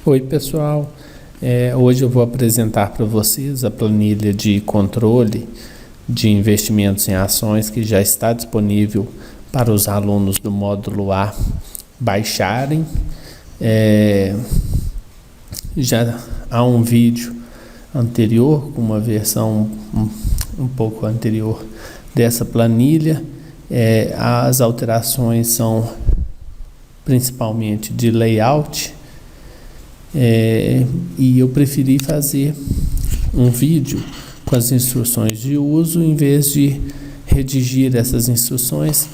Oi pessoal, hoje eu vou apresentar para vocês a planilha de controle de investimentos em ações que já está disponível para os alunos do módulo A baixarem. Já há um vídeo anterior, com uma versão um pouco anterior dessa planilha. As alterações são principalmente de layout, e eu preferi fazer um vídeo com as instruções de uso em vez de redigir essas instruções.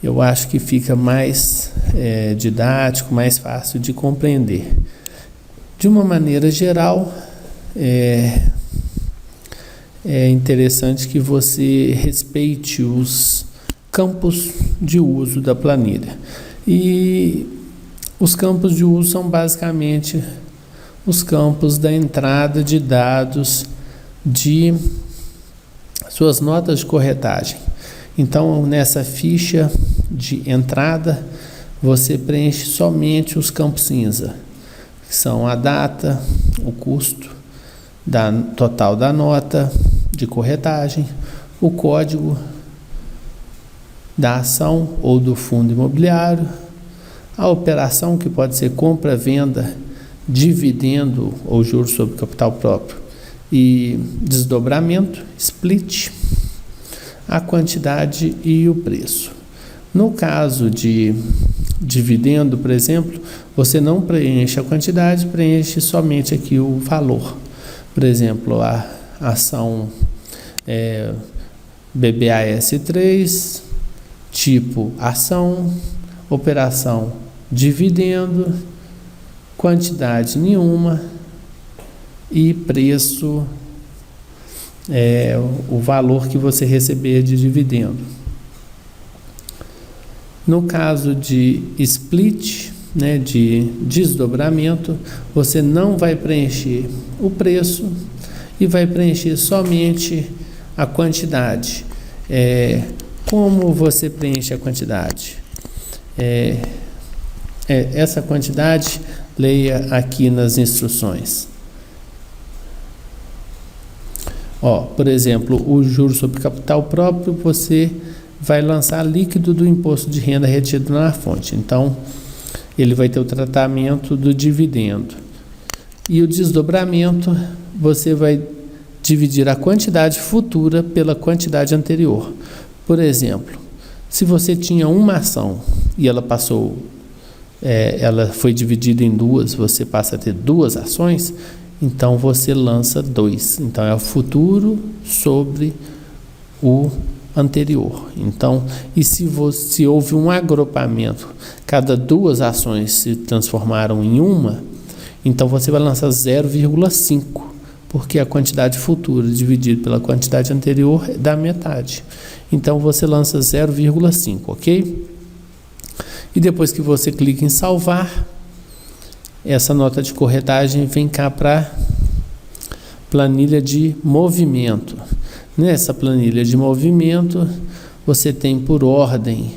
Eu acho que fica mais didático, mais fácil de compreender. De uma maneira geral, é interessante que você respeite os campos de uso da planilha. E os campos de uso são basicamente os campos da entrada de dados de suas notas de corretagem. Então, nessa ficha de entrada, você preenche somente os campos cinza, que são a data, o custo total da nota de corretagem, o código da ação ou do fundo imobiliário, a operação, que pode ser compra, venda, dividendo ou juros sobre capital próprio, e desdobramento, split, a quantidade e o preço. No caso de dividendo, por exemplo, você não preenche a quantidade, preenche somente aqui o valor. Por exemplo, a ação BBAS3, tipo ação, operação dividendo, quantidade nenhuma e preço, o valor que você receber de dividendo. No caso de split, de desdobramento, você não vai preencher o preço e vai preencher somente a quantidade. Como você preenche a quantidade? Essa quantidade, leia aqui nas instruções. Por exemplo, o juros sobre capital próprio, você vai lançar líquido do imposto de renda retido na fonte. Então, ele vai ter o tratamento do dividendo. E o desdobramento, você vai dividir a quantidade futura pela quantidade anterior. Por exemplo, se você tinha uma ação e ela foi dividida em duas, você passa a ter duas ações, então você lança 2. Então é o futuro sobre o anterior. Então, e se houve um agrupamento, cada duas ações se transformaram em uma, então você vai lançar 0,5, porque a quantidade futura dividida pela quantidade anterior dá metade. Então você lança 0,5, ok? E depois que você clica em salvar, essa nota de corretagem vem cá para planilha de movimento. Nessa planilha de movimento, você tem por ordem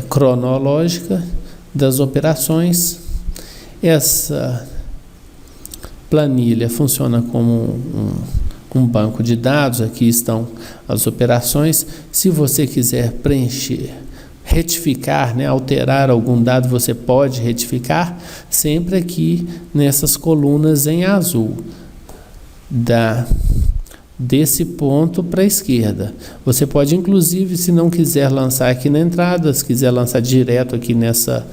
cronológica das operações. Essa planilha funciona como um banco de dados. Aqui estão as operações. Se você quiser preencher, retificar, alterar algum dado, você pode retificar sempre aqui nessas colunas em azul, desse ponto para a esquerda. Você pode, inclusive, se não quiser lançar aqui na entrada, se quiser lançar direto aqui nessa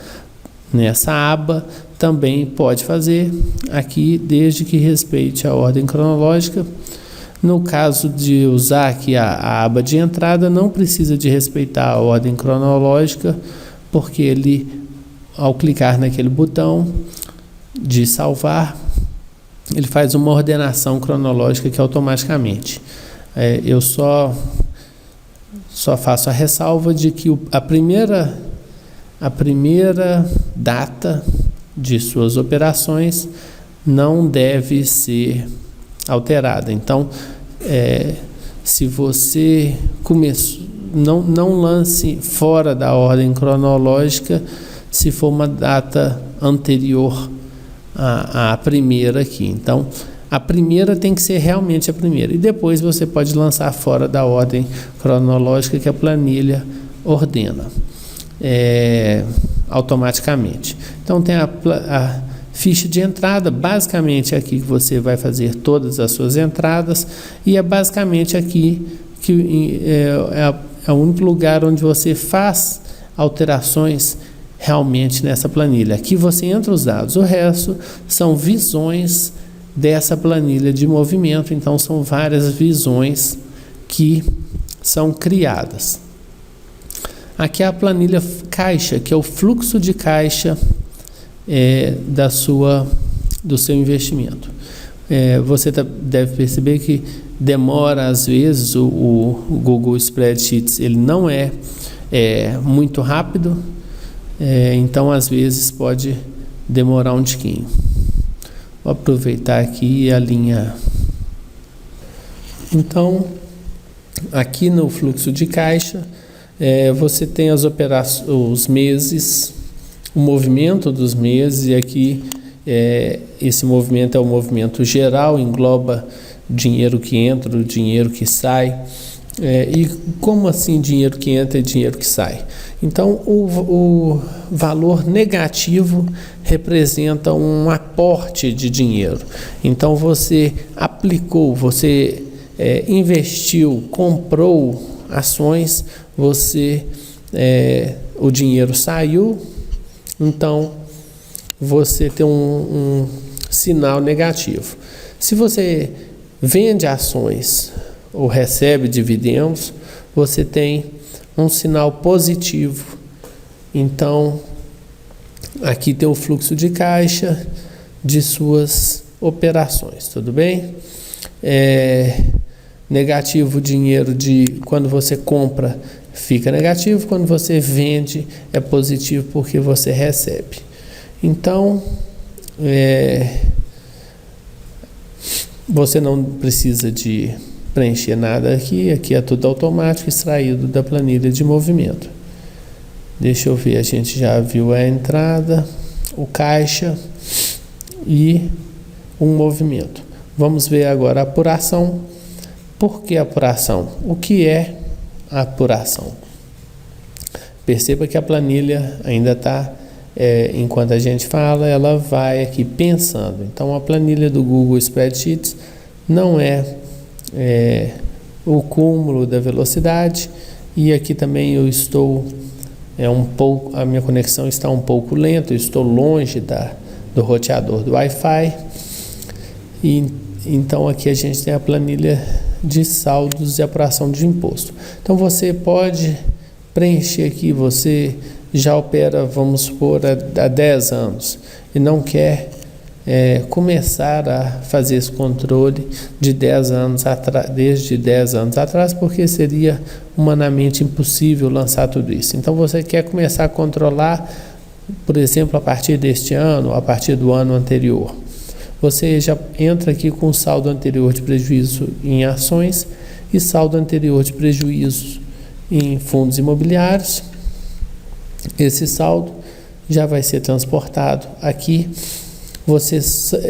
aba, também pode fazer aqui, desde que respeite a ordem cronológica. No caso de usar aqui a aba de entrada, não precisa de respeitar a ordem cronológica, porque ele, ao clicar naquele botão de salvar, ele faz uma ordenação cronológica aqui automaticamente. Eu só faço a ressalva de que a primeira data de suas operações não deve ser alterada. Então, se você não lance fora da ordem cronológica se for uma data anterior a primeira aqui. Então, a primeira tem que ser realmente a primeira. E depois você pode lançar fora da ordem cronológica que a planilha ordena automaticamente. Então, tem a ficha de entrada, basicamente aqui que você vai fazer todas as suas entradas, e é basicamente aqui que é o único lugar onde você faz alterações realmente nessa planilha. Aqui você entra os dados, o resto são visões dessa planilha de movimento, então são várias visões que são criadas. Aqui é a planilha caixa, que é o fluxo de caixa do seu investimento. Você deve perceber que demora às vezes, o Google Spreadsheets ele não é muito rápido, então às vezes pode demorar um tiquinho. Vou aproveitar aqui a linha. Então, aqui no fluxo de caixa, você tem as operações, os meses, o movimento dos meses, e aqui esse movimento é o movimento geral, engloba dinheiro que entra, o dinheiro que sai. E como assim dinheiro que entra e dinheiro que sai? Então, o valor negativo representa um aporte de dinheiro. Então, você aplicou, você investiu, comprou ações, o dinheiro saiu, então você tem um sinal negativo. Se você vende ações ou recebe dividendos, você tem um sinal positivo. Então, aqui tem o fluxo de caixa de suas operações, tudo bem? Negativo, dinheiro quando você compra fica negativo, quando você vende é positivo porque você recebe. Então, você não precisa de preencher nada aqui é tudo automático, extraído da planilha de movimento. Deixa eu ver, a gente já viu a entrada, o caixa e um movimento. Vamos ver agora a apuração. Por que apuração? O que é a apuração? Perceba que a planilha ainda está, enquanto a gente fala, ela vai aqui pensando. Então, a planilha do Google Spreadsheets não é o cúmulo da velocidade, e aqui também eu estou a minha conexão está um pouco lenta, eu estou longe do roteador do Wi-Fi, e então aqui a gente tem a planilha de saldos e apuração de imposto. Então você pode preencher aqui, você já opera, vamos supor, há 10 anos e não quer começar a fazer esse controle de 10 anos desde 10 anos atrás, porque seria humanamente impossível lançar tudo isso. Então você quer começar a controlar, por exemplo, a partir deste ano, a partir do ano anterior. Você já entra aqui com saldo anterior de prejuízo em ações e saldo anterior de prejuízo em fundos imobiliários. Esse saldo já vai ser transportado aqui.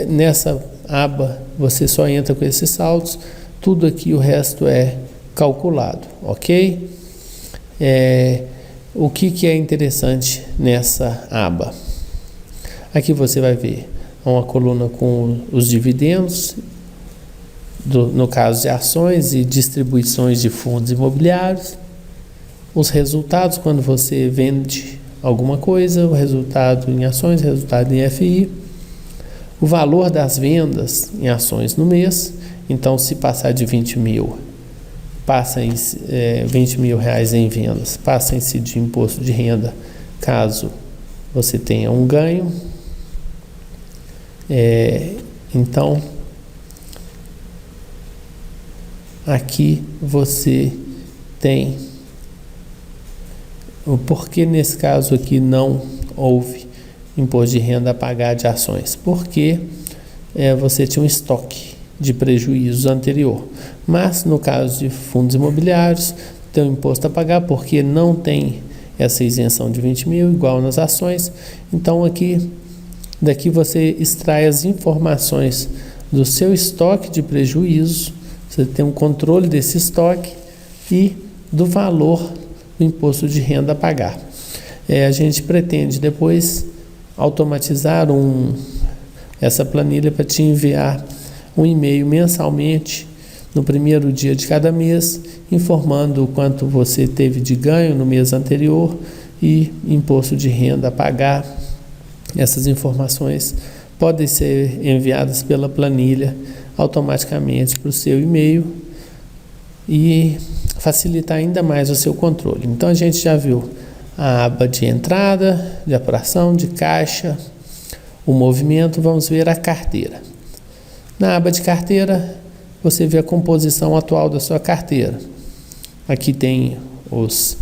Nessa aba, você só entra com esses saldos, tudo aqui, o resto é calculado, ok? O que é interessante nessa aba? Aqui você vai ver uma coluna com os dividendos, no caso de ações e distribuições de fundos imobiliários, os resultados quando você vende alguma coisa, o resultado em ações, o resultado em FI, o valor das vendas em ações no mês. Então, se passar de 20 mil, passa em 20 mil reais em vendas, passa a incidir imposto de renda caso você tenha um ganho. Então, aqui você tem o porquê nesse caso aqui não houve imposto de renda a pagar de ações, porque você tinha um estoque de prejuízos anterior, mas no caso de fundos imobiliários tem um imposto a pagar porque não tem essa isenção de 20 mil igual nas ações. Então aqui Daqui você extrai as informações do seu estoque de prejuízo, você tem um controle desse estoque e do valor do imposto de renda a pagar. A gente pretende depois automatizar essa planilha para te enviar um e-mail mensalmente no primeiro dia de cada mês, informando o quanto você teve de ganho no mês anterior e imposto de renda a pagar. Essas informações podem ser enviadas pela planilha automaticamente para o seu e-mail e facilitar ainda mais o seu controle. Então a gente já viu a aba de entrada, de apuração, de caixa, o movimento. Vamos ver a carteira. Na aba de carteira, você vê a composição atual da sua carteira. Aqui tem os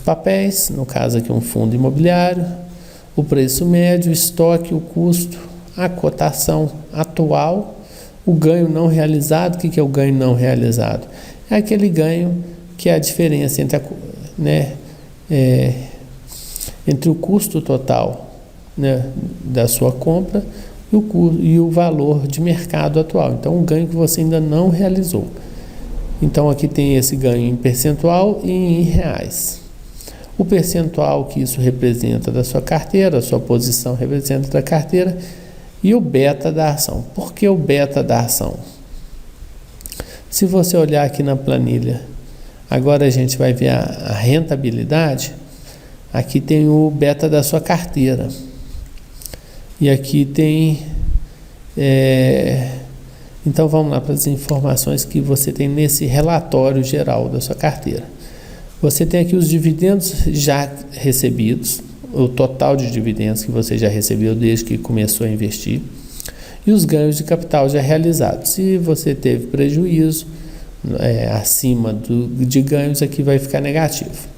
papéis, no caso aqui um fundo imobiliário, o preço médio, o estoque, o custo, a cotação atual, o ganho não realizado. O que é o ganho não realizado? É aquele ganho que é a diferença entre, entre o custo total, né, da sua compra e o valor de mercado atual. Então, um ganho que você ainda não realizou. Então, aqui tem esse ganho em percentual e em reais. O percentual que isso representa da sua carteira, a sua posição representa da carteira, e o beta da ação. Por que o beta da ação? Se você olhar aqui na planilha, agora a gente vai ver a rentabilidade. Aqui tem o beta da sua carteira. E aqui tem... Então vamos lá para as informações que você tem nesse relatório geral da sua carteira. Você tem aqui os dividendos já recebidos, o total de dividendos que você já recebeu desde que começou a investir, e os ganhos de capital já realizados. Se você teve prejuízo acima de ganhos, aqui vai ficar negativo.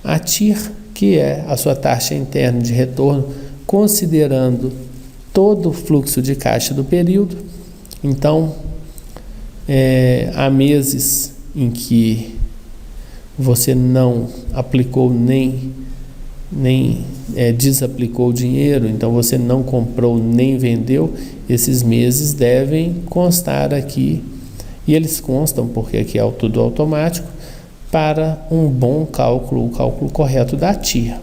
A TIR, que é a sua taxa interna de retorno, considerando todo o fluxo de caixa do período. Então, há meses em que você não aplicou nem desaplicou o dinheiro, então você não comprou nem vendeu, esses meses devem constar aqui, e eles constam porque aqui é tudo automático, para um bom cálculo, o cálculo correto da TIR.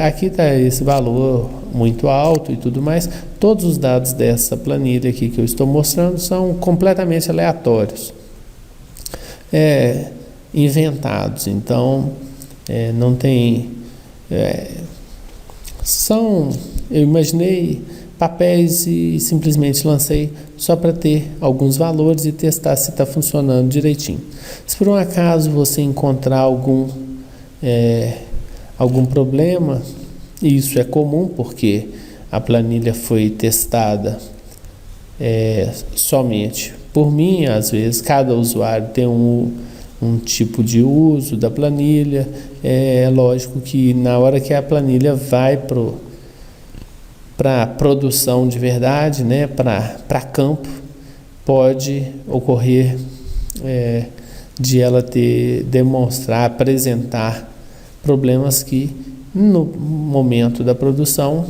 Aqui está esse valor muito alto e tudo mais. Todos os dados dessa planilha aqui que eu estou mostrando são completamente aleatórios, inventados. Então, não tem... eu imaginei papéis e simplesmente lancei só para ter alguns valores e testar se está funcionando direitinho. Se por um acaso você encontrar algum problema, e isso é comum porque a planilha foi testada somente por mim, às vezes cada usuário tem um tipo de uso da planilha. É lógico que na hora que a planilha vai para produção de verdade, né, para campo, pode ocorrer de ela apresentar problemas que no momento da produção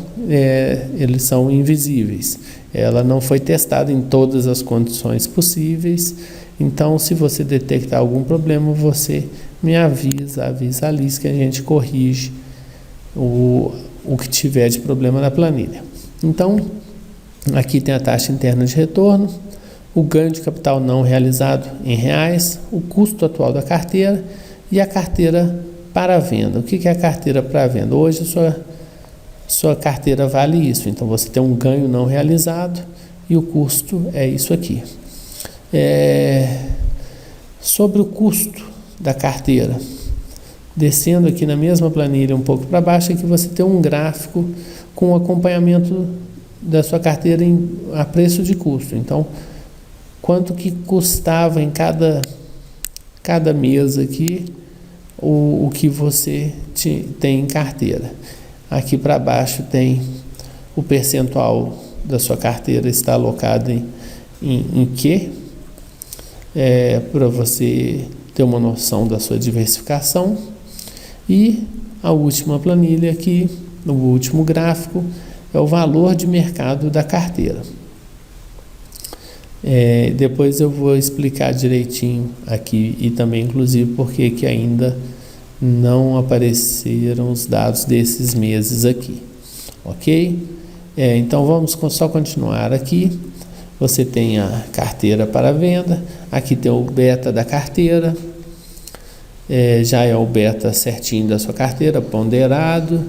eles são invisíveis. Ela não foi testada em todas as condições possíveis. Então, se você detectar algum problema, você me avisa a Liz, que a gente corrige o que tiver de problema na planilha. Então, aqui tem a taxa interna de retorno, o ganho de capital não realizado em reais, o custo atual da carteira e a carteira para venda. O que é a carteira para venda? Hoje sua carteira vale isso, então você tem um ganho não realizado e o custo é isso aqui. Sobre o custo da carteira, descendo aqui na mesma planilha um pouco para baixo, aqui você tem um gráfico com o acompanhamento da sua carteira a preço de custo. Então, quanto que custava em cada mês aqui o que você tem em carteira. Aqui para baixo tem o percentual da sua carteira está alocado em que, para você ter uma noção da sua diversificação. E a última planilha aqui, o último gráfico, é o valor de mercado da carteira. Depois eu vou explicar direitinho aqui e também inclusive porque que ainda não apareceram os dados desses meses aqui, ok? Então vamos só continuar aqui. Você tem a carteira para venda, aqui tem o beta da carteira, já é o beta certinho da sua carteira, ponderado.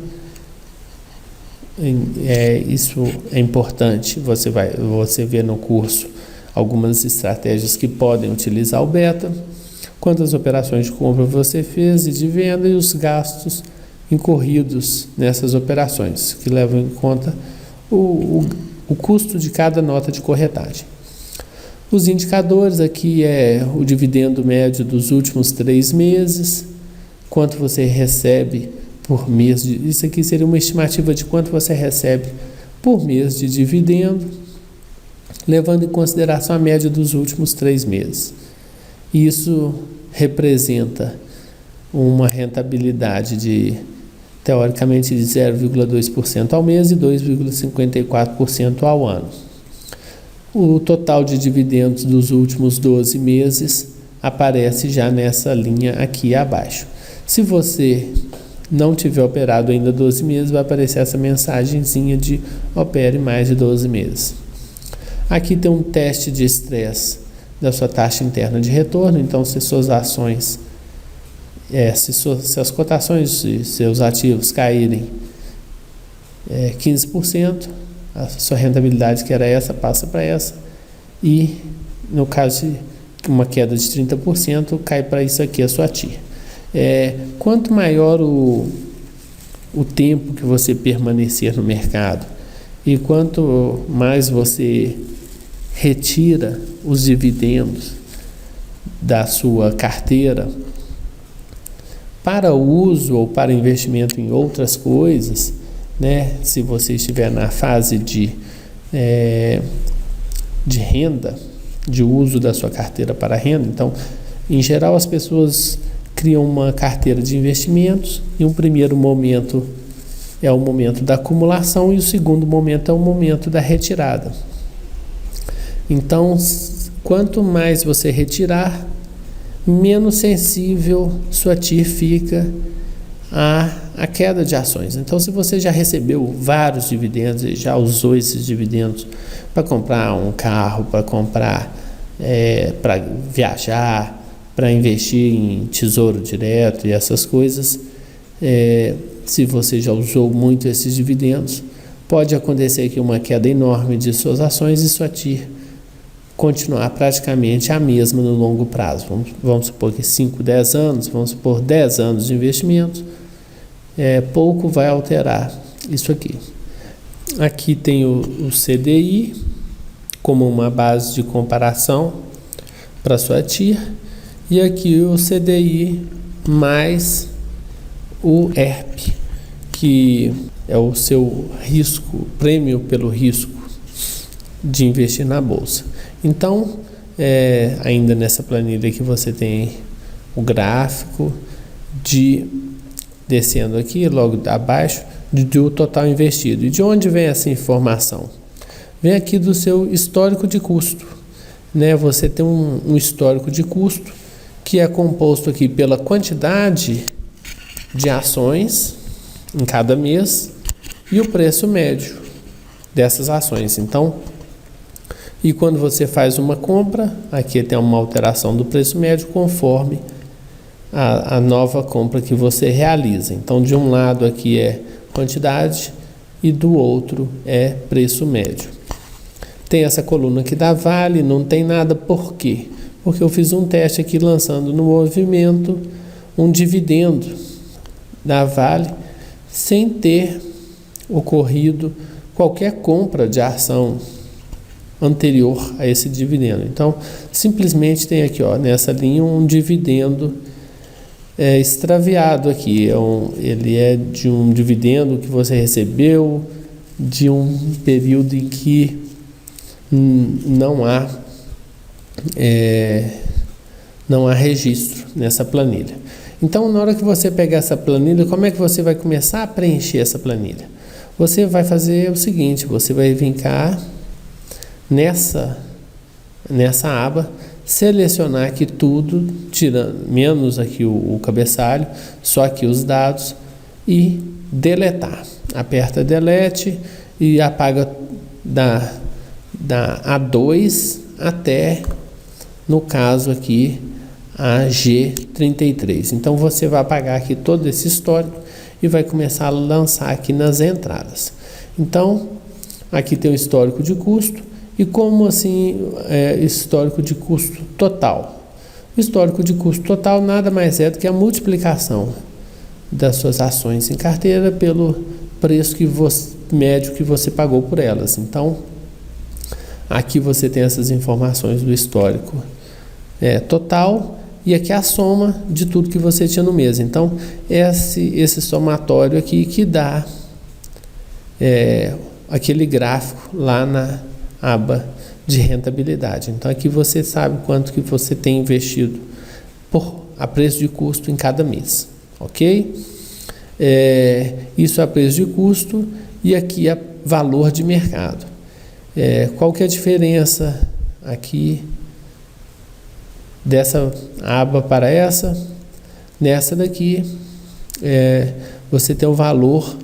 Isso é importante, você vê no curso algumas estratégias que podem utilizar o beta, quantas operações de compra você fez e de venda e os gastos incorridos nessas operações, que levam em conta o custo de cada nota de corretagem. Os indicadores aqui é o dividendo médio dos últimos 3 meses, quanto você recebe por mês, isso aqui seria uma estimativa de quanto você recebe por mês de dividendo, levando em consideração a média dos últimos 3 meses. Isso representa uma rentabilidade teoricamente de 0,2% ao mês e 2,54% ao ano. O total de dividendos dos últimos 12 meses aparece já nessa linha aqui abaixo. Se você não tiver operado ainda 12 meses, vai aparecer essa mensagenzinha de opere mais de 12 meses. Aqui tem um teste de estresse da sua taxa interna de retorno. Então, se suas ações, se as cotações de seus ativos caírem 15%, a sua rentabilidade, que era essa, passa para essa. E, no caso de uma queda de 30%, cai para isso aqui, a sua TIR. Quanto maior o tempo que você permanecer no mercado e quanto mais você retira os dividendos da sua carteira para uso ou para investimento em outras coisas, né? Se você estiver na fase de renda, de uso da sua carteira para renda, então, em geral, as pessoas criam uma carteira de investimentos e um primeiro momento é o momento da acumulação e o segundo momento é o momento da retirada. Então, quanto mais você retirar, menos sensível sua TIR fica à queda de ações. Então, se você já recebeu vários dividendos e já usou esses dividendos para comprar um carro, para comprar, para viajar, para investir em tesouro direto e essas coisas, se você já usou muito esses dividendos, pode acontecer aqui uma queda enorme de suas ações e sua TIR continuar praticamente a mesma no longo prazo. Vamos supor que 5, 10 anos, vamos supor 10 anos de investimento, pouco vai alterar isso aqui. Aqui tem o CDI como uma base de comparação para sua TIR, e aqui o CDI mais o ERP, que é o seu risco, prêmio pelo risco de investir na bolsa. Então, ainda nessa planilha aqui você tem o gráfico descendo aqui, logo abaixo, do total investido. E de onde vem essa informação? Vem aqui do seu histórico de custo, né? Você tem um histórico de custo que é composto aqui pela quantidade de ações em cada mês e o preço médio dessas ações. Então, e quando você faz uma compra, aqui tem uma alteração do preço médio conforme a nova compra que você realiza. Então, de um lado aqui é quantidade e do outro é preço médio. Tem essa coluna aqui da Vale, não tem nada, por quê? Porque eu fiz um teste aqui lançando no movimento um dividendo da Vale sem ter ocorrido qualquer compra de ação anterior a esse dividendo. Então, simplesmente tem aqui, nessa linha, um dividendo extraviado aqui. Ele é de um dividendo que você recebeu de um período em que não há registro nessa planilha. Então, na hora que você pegar essa planilha, como é que você vai começar a preencher essa planilha? Você vai fazer o seguinte, você vai vir cá nessa aba, selecionar aqui tudo, tirando menos aqui o cabeçalho, só aqui os dados e deletar. Aperta delete e apaga da A2 até, no caso aqui, a G33. Então você vai apagar aqui todo esse histórico e vai começar a lançar aqui nas entradas. Então aqui tem o histórico de custo. E como assim histórico de custo total? O histórico de custo total nada mais é do que a multiplicação das suas ações em carteira pelo preço médio que você pagou por elas. Então aqui você tem essas informações do histórico total e aqui a soma de tudo que você tinha no mês. Então esse somatório aqui que dá aquele gráfico lá na aba de rentabilidade. Então aqui você sabe quanto que você tem investido a preço de custo em cada mês, ok? Isso é preço de custo e aqui é valor de mercado. Qual que é a diferença aqui dessa aba para essa? Nessa daqui você tem o valor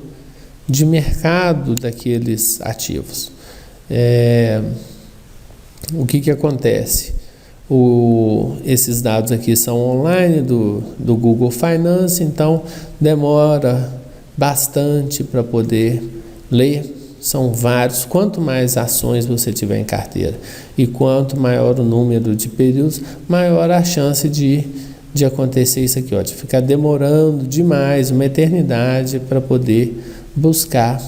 de mercado daqueles ativos. O que acontece? Esses dados aqui são online do Google Finance, então demora bastante para poder ler. São vários. Quanto mais ações você tiver em carteira e quanto maior o número de períodos, maior a chance de acontecer isso aqui, de ficar demorando demais, uma eternidade, para poder buscar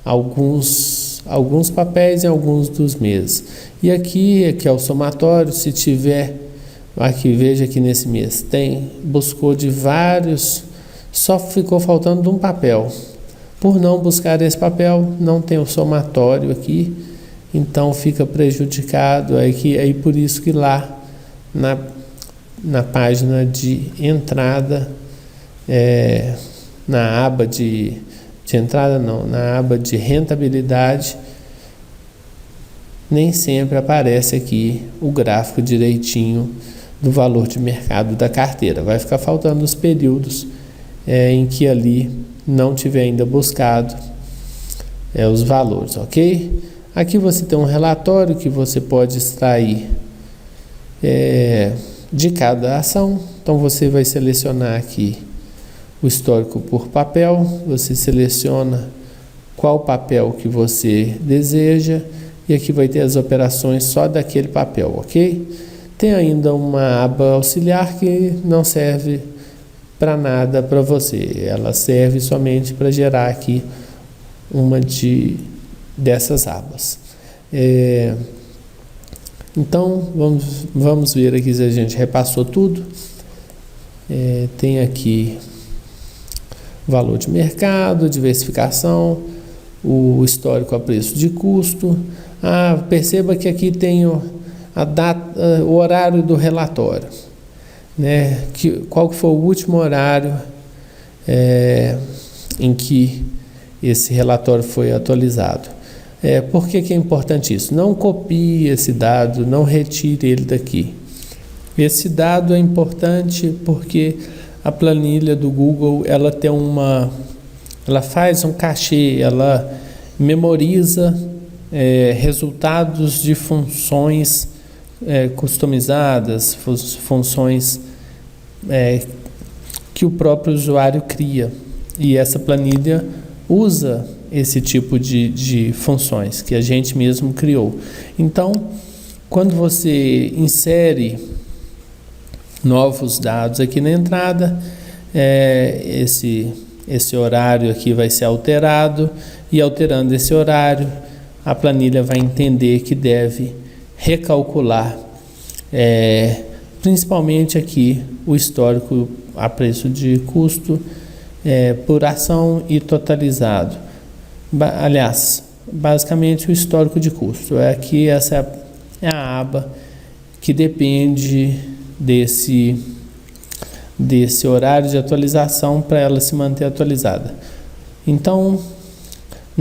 alguns papéis em alguns dos meses. E aqui é o somatório. Se tiver aqui, veja que nesse mês buscou de vários, só ficou faltando de um papel. Por não buscar esse papel, não tem o somatório aqui, então fica prejudicado. Aí por isso que lá na página de entrada, na aba de entrada não, na aba de rentabilidade, nem sempre aparece aqui o gráfico direitinho do valor de mercado da carteira. Vai ficar faltando os períodos em que ali não tiver ainda buscado os valores, ok? Aqui você tem um relatório que você pode extrair de cada ação. Então você vai selecionar aqui o histórico por papel, você seleciona qual papel que você deseja e aqui vai ter as operações só daquele papel, ok? Tem ainda uma aba auxiliar que não serve para nada para você, ela serve somente para gerar aqui uma dessas abas. Então vamos ver aqui se a gente repassou tudo. Tem aqui valor de mercado, diversificação, o histórico a preço de custo. Perceba que aqui tem a data, o horário do relatório, né? Qual que foi o último horário em que esse relatório foi atualizado. Por que é importante isso? Não copie esse dado, não retire ele daqui. Esse dado é importante porque a planilha do Google, ela faz um cachê, ela memoriza resultados de funções customizadas, funções que o próprio usuário cria. E essa planilha usa esse tipo de funções que a gente mesmo criou. Então, quando você insere novos dados aqui na entrada, esse horário aqui vai ser alterado, e alterando esse horário, a planilha vai entender que deve recalcular principalmente aqui o histórico a preço de custo por ação e totalizado. Aliás, basicamente o histórico de custo. Aqui essa é a aba que depende desse horário de atualização para ela se manter atualizada. Então,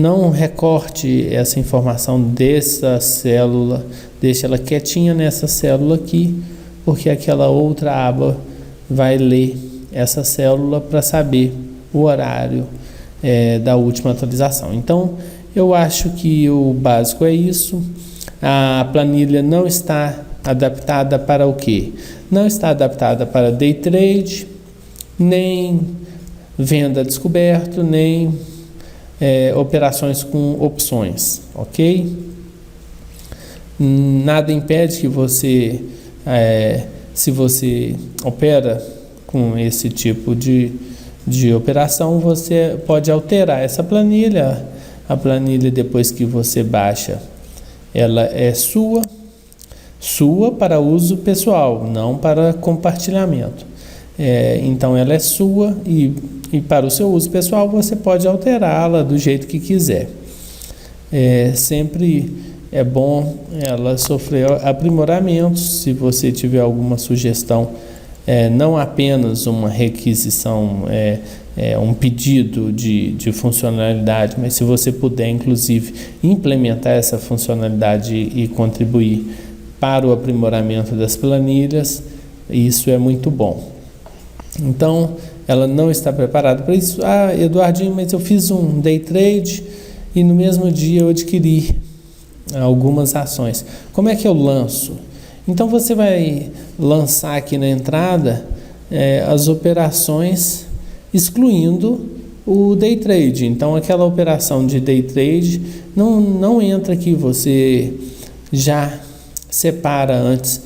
não recorte essa informação dessa célula, deixe ela quietinha nessa célula aqui, porque aquela outra aba vai ler essa célula para saber o horário da última atualização. Então, eu acho que o básico é isso. A planilha não está adaptada para o quê? Não está adaptada para day trade, nem venda descoberto, nem operações com opções, ok? Nada impede que você, se você opera com esse tipo de operação, você pode alterar essa planilha. A planilha, depois que você baixa, ela é sua para uso pessoal, não para compartilhamento. Então ela é sua e para o seu uso pessoal você pode alterá-la do jeito que quiser. Sempre é bom ela sofrer aprimoramentos. Se você tiver alguma sugestão, não apenas uma requisição, um pedido de funcionalidade, mas se você puder inclusive implementar essa funcionalidade e contribuir para o aprimoramento das planilhas, isso é muito bom. Então, ela não está preparada para isso. Eduardinho, mas eu fiz um day trade e no mesmo dia eu adquiri algumas ações. Como é que eu lanço? Então, você vai lançar aqui na entrada as operações excluindo o day trade. Então, aquela operação de day trade não entra aqui, você já separa antes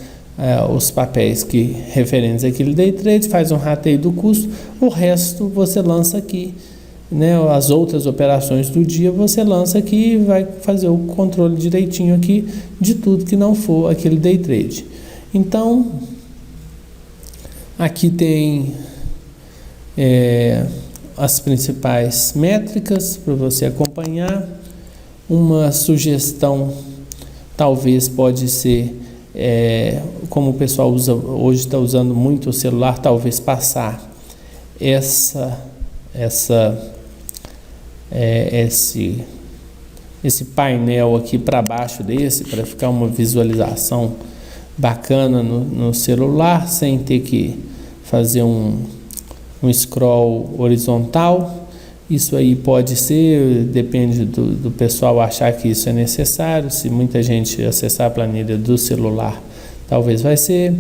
os papéis que referentes àquele day trade, faz um rateio do custo, o resto você lança aqui, né? As outras operações do dia você lança aqui e vai fazer o controle direitinho aqui de tudo que não for aquele day trade. Então, aqui tem as principais métricas para você acompanhar. Uma sugestão talvez pode ser, como o pessoal hoje está usando muito o celular, talvez passar esse painel aqui para baixo para ficar uma visualização bacana no celular, sem ter que fazer um scroll horizontal. Isso aí pode ser, depende do pessoal achar que isso é necessário. Se muita gente acessar a planilha do celular, talvez vai ser.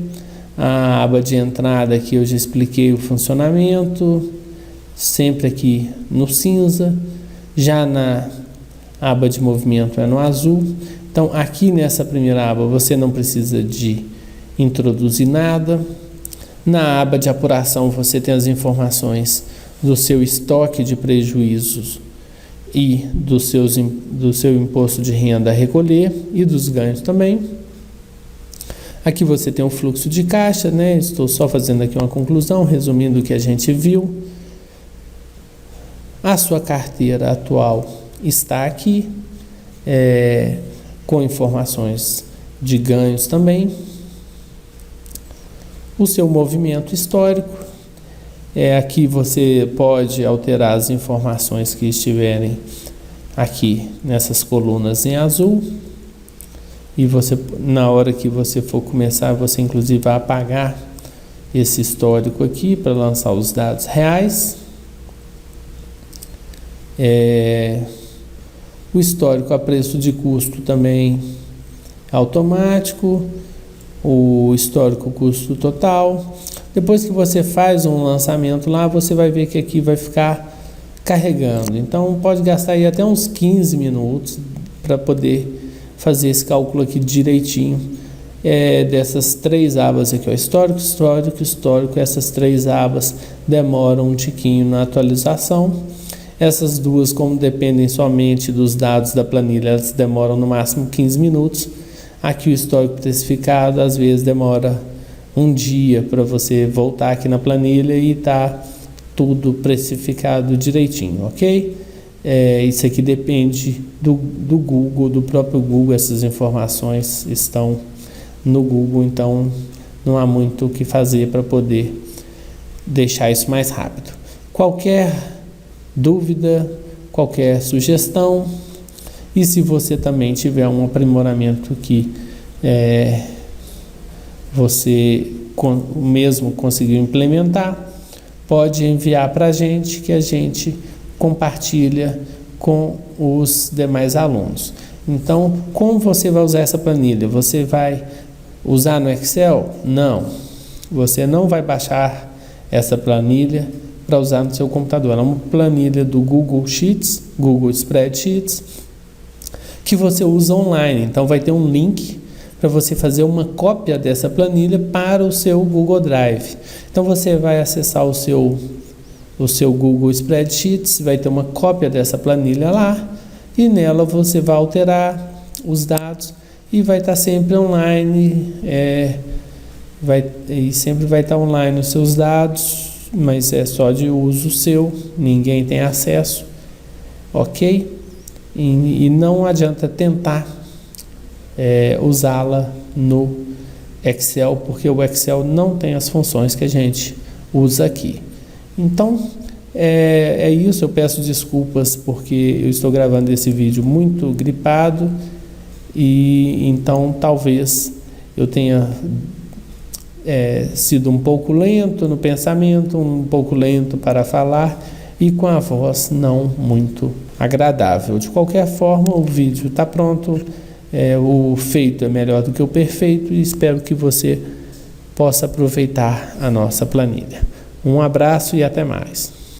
A aba de entrada aqui eu já expliquei o funcionamento, sempre aqui no cinza. Já na aba de movimento é no azul. Então aqui nessa primeira aba você não precisa de introduzir nada. Na aba de apuração você tem as informações do seu estoque de prejuízos e do seu imposto de renda a recolher e dos ganhos também. Aqui você tem o fluxo de caixa, né? Estou só fazendo aqui uma conclusão, resumindo o que a gente viu. A sua carteira atual está aqui, com informações de ganhos também. O seu movimento histórico. Aqui você pode alterar as informações que estiverem aqui nessas colunas em azul. E você, na hora que você for começar, você inclusive vai apagar esse histórico aqui para lançar os dados reais. O histórico a preço de custo também automático. O histórico custo total. Depois que você faz um lançamento lá, você vai ver que aqui vai ficar carregando. Então pode gastar aí até uns 15 minutos para poder fazer esse cálculo aqui direitinho. Dessas três abas aqui, ó, histórico, histórico, histórico, essas três abas demoram um tiquinho na atualização. Essas duas, como dependem somente dos dados da planilha, elas demoram no máximo 15 minutos. Aqui o histórico precificado às vezes demora um dia para você voltar aqui na planilha e tá tudo precificado direitinho, ok? Isso aqui depende do Google, do próprio Google. Essas informações estão no Google, então não há muito o que fazer para poder deixar isso mais rápido. Qualquer dúvida, qualquer sugestão. E se você também tiver um aprimoramento que você mesmo conseguiu implementar, pode enviar para a gente, que a gente compartilha com os demais alunos. Então, como você vai usar essa planilha? Você vai usar no Excel? Não. Você não vai baixar essa planilha para usar no seu computador. Ela é uma planilha do Google Sheets, Google Spreadsheets, que você usa online. Então, vai ter um link para você fazer uma cópia dessa planilha para o seu Google Drive. Então, você vai acessar o seu Google Spreadsheets, vai ter uma cópia dessa planilha lá, e nela você vai alterar os dados e vai estar sempre online, sempre vai estar online os seus dados, mas é só de uso seu, ninguém tem acesso, ok? E não adianta tentar usá-la no Excel, porque o Excel não tem as funções que a gente usa aqui. Então, é isso. Eu peço desculpas porque eu estou gravando esse vídeo muito gripado, e então talvez eu tenha sido um pouco lento no pensamento, um pouco lento para falar e com a voz não muito agradável. De qualquer forma, o vídeo está pronto, o feito é melhor do que o perfeito, e espero que você possa aproveitar a nossa planilha. Um abraço e até mais.